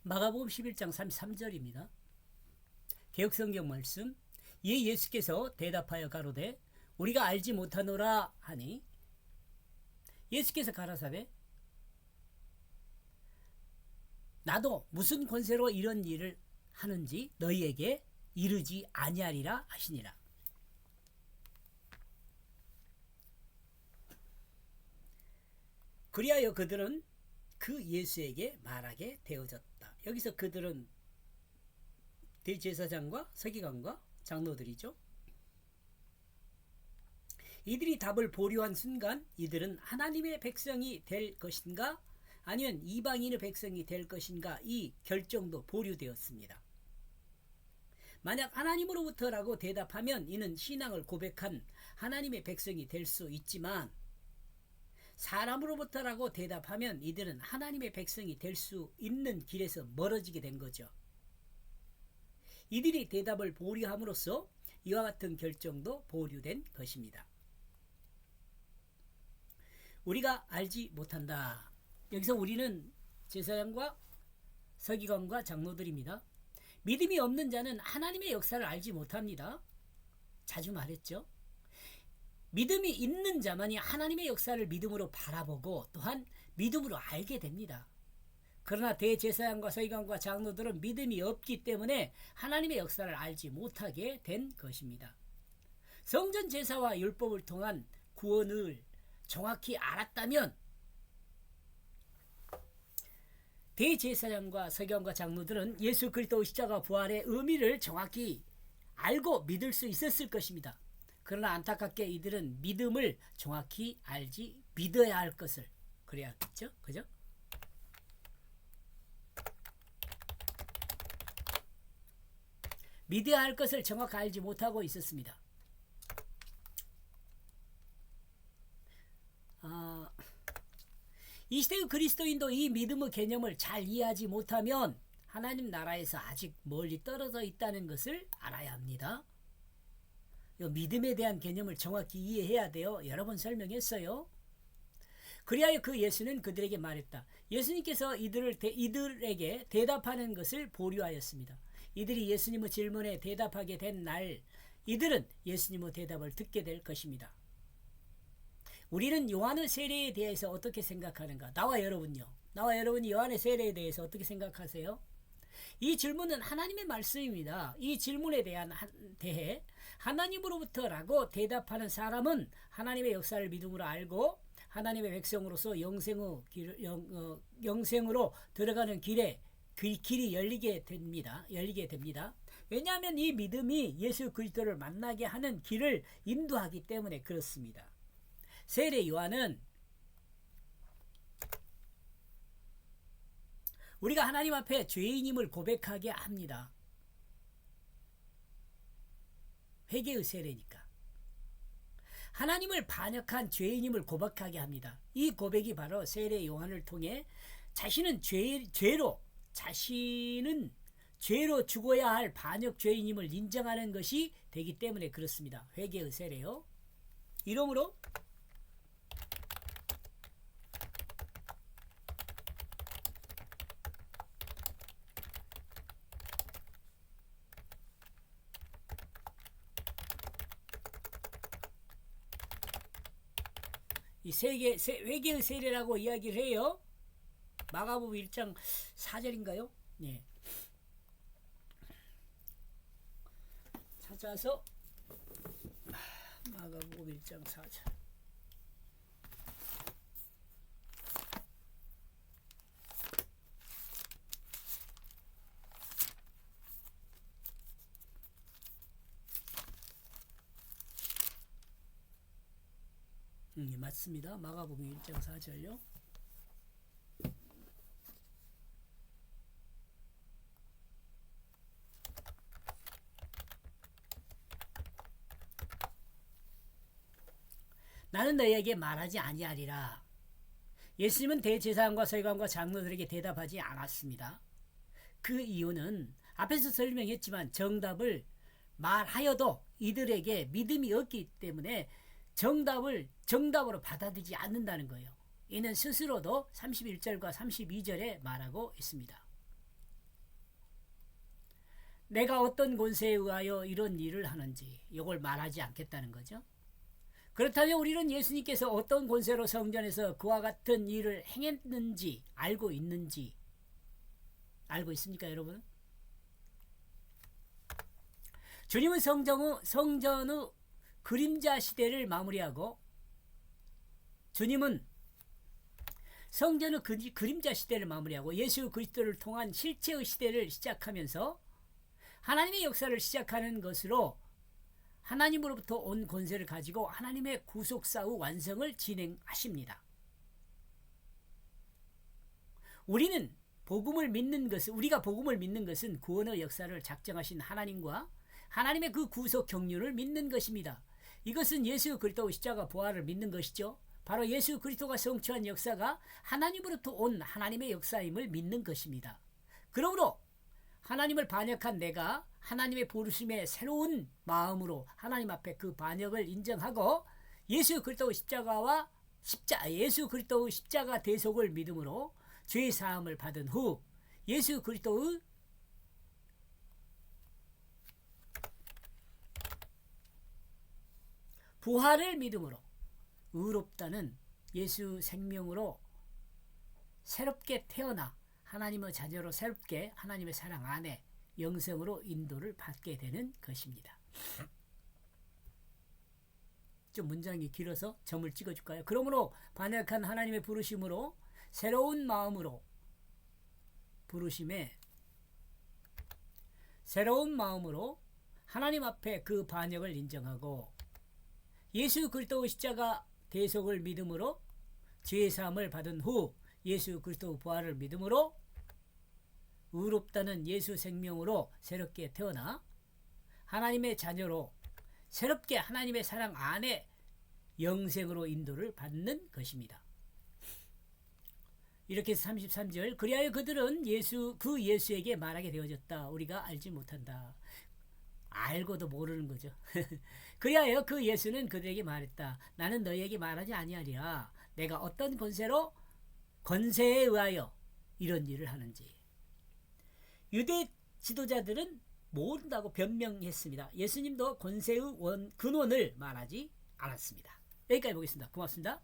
마가복음 11장 33절입니다. 개역성경 말씀. 이에 예수께서 대답하여 가로되 우리가 알지 못하노라 하니, 예수께서 가라사대 나도 무슨 권세로 이런 일을 하는지 너희에게 이르지 아니하리라 하시니라. 그리하여 그들은 그 예수에게 말하게 되어졌다. 여기서 그들은 대제사장과 서기관과 장로들이죠. 이들이 답을 보류한 순간 이들은 하나님의 백성이 될 것인가 아니면 이방인의 백성이 될 것인가, 이 결정도 보류되었습니다. 만약 하나님으로부터라고 대답하면 이는 신앙을 고백한 하나님의 백성이 될 수 있지만, 사람으로부터라고 대답하면 이들은 하나님의 백성이 될 수 있는 길에서 멀어지게 된 거죠. 이들이 대답을 보류함으로써 이와 같은 결정도 보류된 것입니다. 우리가 알지 못한다. 여기서 우리는 제사장과 서기관과 장로들입니다. 믿음이 없는 자는 하나님의 역사를 알지 못합니다. 자주 말했죠. 믿음이 있는 자만이 하나님의 역사를 믿음으로 바라보고 또한 믿음으로 알게 됩니다. 그러나 대제사장과 서기관과 장로들은 믿음이 없기 때문에 하나님의 역사를 알지 못하게 된 것입니다. 성전 제사와 율법을 통한 구원을 정확히 알았다면 대제사장과 서기관과 장로들은 예수 그리스도 십자가 부활의 의미를 정확히 알고 믿을 수 있었을 것입니다. 그러나 안타깝게 이들은 믿음을 정확히 알지 믿어야 할 것을 그래야겠죠, 그죠? 믿어야 할 것을 정확히 알지 못하고 있었습니다. 이 시대의 그리스도인도 이 믿음의 개념을 잘 이해하지 못하면 하나님 나라에서 아직 멀리 떨어져 있다는 것을 알아야 합니다. 믿음에 대한 개념을 정확히 이해해야 돼요. 여러 번 설명했어요. 그리하여 그 예수는 그들에게 말했다. 예수님께서 이들에게 대답하는 것을 보류하였습니다. 이들이 예수님의 질문에 대답하게 된 날, 이들은 예수님의 대답을 듣게 될 것입니다. 우리는 요한의 세례에 대해서 어떻게 생각하는가? 나와 여러분요. 나와 여러분이 요한의 세례에 대해서 어떻게 생각하세요? 이 질문은 하나님의 말씀입니다. 이 질문에 대해 하나님으로부터라고 대답하는 사람은 하나님의 역사를 믿음으로 알고 하나님의 백성으로서 영생으로 들어가는 길이 열리게 됩니다. 왜냐하면 이 믿음이 예수 그리스도를 만나게 하는 길을 인도하기 때문에 그렇습니다. 세례 요한은 우리가 하나님 앞에 죄인임을 고백하게 합니다. 회개의 세례니까. 하나님을 반역한 죄인임을 고백하게 합니다. 이 고백이 바로 세례 요한을 통해 자신은 죄로 죽어야 할 반역 죄인임을 인정하는 것이 되기 때문에 그렇습니다. 회개의 세례요. 이러므로 이 회개의 세례라고 이야기를 해요. 마가복음 1장 4절인가요? 네. 찾아서 마가복음 1장 4절. 맞습니다. 마가복음 1장 4절요. 나는 너희에게 말하지 아니하리라. 예수님은 대제사장과 서기관과 장로들에게 대답하지 않았습니다. 그 이유는 앞에서 설명했지만 정답을 말하여도 이들에게 믿음이 없기 때문에 정답으로 받아들이지 않는다는 거예요. 이는 스스로도 31절과 32절에 말하고 있습니다. 내가 어떤 권세에 의하여 이런 일을 하는지 이걸 말하지 않겠다는 거죠. 그렇다면 우리는 예수님께서 어떤 권세로 성전에서 그와 같은 일을 행했는지 알고 있는지 알고 있습니까, 여러분? 주님은 성전의 그림자 시대를 마무리하고 주님은 성전의 그림자 시대를 마무리하고 예수 그리스도를 통한 실체의 시대를 시작하면서 하나님의 역사를 시작하는 것으로 하나님으로부터 온 권세를 가지고 하나님의 구속사의 완성을 진행하십니다. 우리가 복음을 믿는 것은 구원의 역사를 작정하신 하나님과 하나님의 그 구속 경륜을 믿는 것입니다. 이것은 예수 그리스도의 십자가 부활을 믿는 것이죠. 바로 예수 그리스도가 성취한 역사가 하나님으로부터 온 하나님의 역사임을 믿는 것입니다. 그러므로 하나님을 반역한 내가 하나님의 부르심의 새로운 마음으로 하나님 앞에 그 반역을 인정하고 예수 그리스도의 십자가 대속을 믿음으로 죄 사함을 받은 후 예수 그리스도의 부활을 믿음으로 의롭다는 예수 생명으로 새롭게 태어나 하나님의 자녀로 새롭게 하나님의 사랑 안에 영생으로 인도를 받게 되는 것입니다. 좀 문장이 길어서 점을 찍어줄까요? 그러므로 반역한 하나님의 부르심으로 새로운 마음으로 하나님 앞에 그 반역을 인정하고 예수 그리스도의 십자가 대속을 믿음으로 죄 사함을 받은 후 예수 그리스도의 부활을 믿음으로 의롭다는 예수 생명으로 새롭게 태어나 하나님의 자녀로 새롭게 하나님의 사랑 안에 영생으로 인도를 받는 것입니다. 이렇게 해서 33절 그리하여 그들은 예수에게 말하게 되어졌다. 우리가 알지 못한다. 알고도 모르는 거죠. 그리하여 그 예수는 그들에게 말했다. 나는 너희에게 말하지 아니하리라. 내가 어떤 권세에 의하여 이런 일을 하는지. 유대 지도자들은 모른다고 변명했습니다. 예수님도 권세의 근원을 말하지 않았습니다. 여기까지 보겠습니다. 고맙습니다.